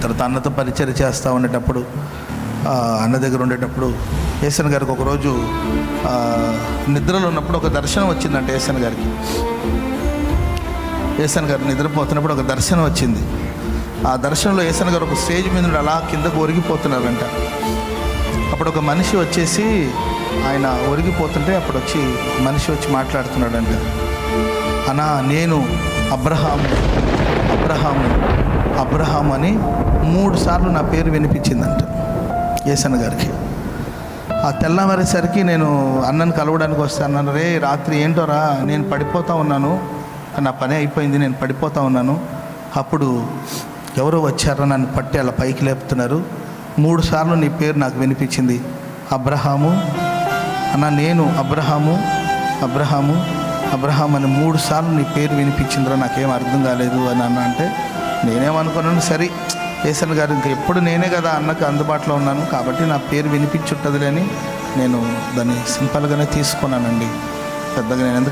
తర్వాత అన్నతో పరిచయం చేస్తూ ఉండేటప్పుడు అన్న దగ్గర ఉండేటప్పుడు ఏసన్ గారికి ఒకరోజు నిద్రలో ఉన్నప్పుడు ఒక దర్శనం వచ్చిందంట. ఏసన్ గారికి ఏసన్ గారు నిద్రపోతున్నప్పుడు ఒక దర్శనం వచ్చింది. ఆ దర్శనంలో ఏసన్ గారు ఒక స్టేజ్ మీద నుండి అలా కిందకు ఒరిగిపోతున్నారంట. అప్పుడు ఒక మనిషి వచ్చేసి ఆయన ఒరిగిపోతుంటే అప్పుడు వచ్చి మనిషి వచ్చి మాట్లాడుతున్నాడంట. అన్నా నేను అబ్రహాము అబ్రహాము అబ్రహాము అని 3 సార్లు నా పేరు వినిపించిందంట ఏసన్న గారికి. ఆ తెల్లవారేసరికి నేను అన్నను కలవడానికి వస్తాను. రే రాత్రి ఏంటోరా నేను పడిపోతూ ఉన్నాను, నా పని అయిపోయింది, నేను పడిపోతూ ఉన్నాను. అప్పుడు ఎవరో వచ్చారో నన్ను పట్టి అలా పైకి లేపుతున్నారు. 3 సార్లు నీ పేరు నాకు వినిపించింది, అబ్రహాము అన్న. నేను అబ్రహాము అబ్రహాము అబ్రహాం అని 3 సార్లు నీ పేరు వినిపించిందిరా, నాకేం అర్థం కాలేదు అని అన్న. అంటే నేనేమనుకున్నాను, సరే ఏసన్ గారు ఇంకా ఎప్పుడు నేనే కదా అన్నకు అందుబాటులో ఉన్నాను కాబట్టి నా పేరు వినిపించుంటుందిలే అని నేను దాన్ని సింపుల్గానే తీసుకున్నానండి. పెద్దగా నేను ఎందుకు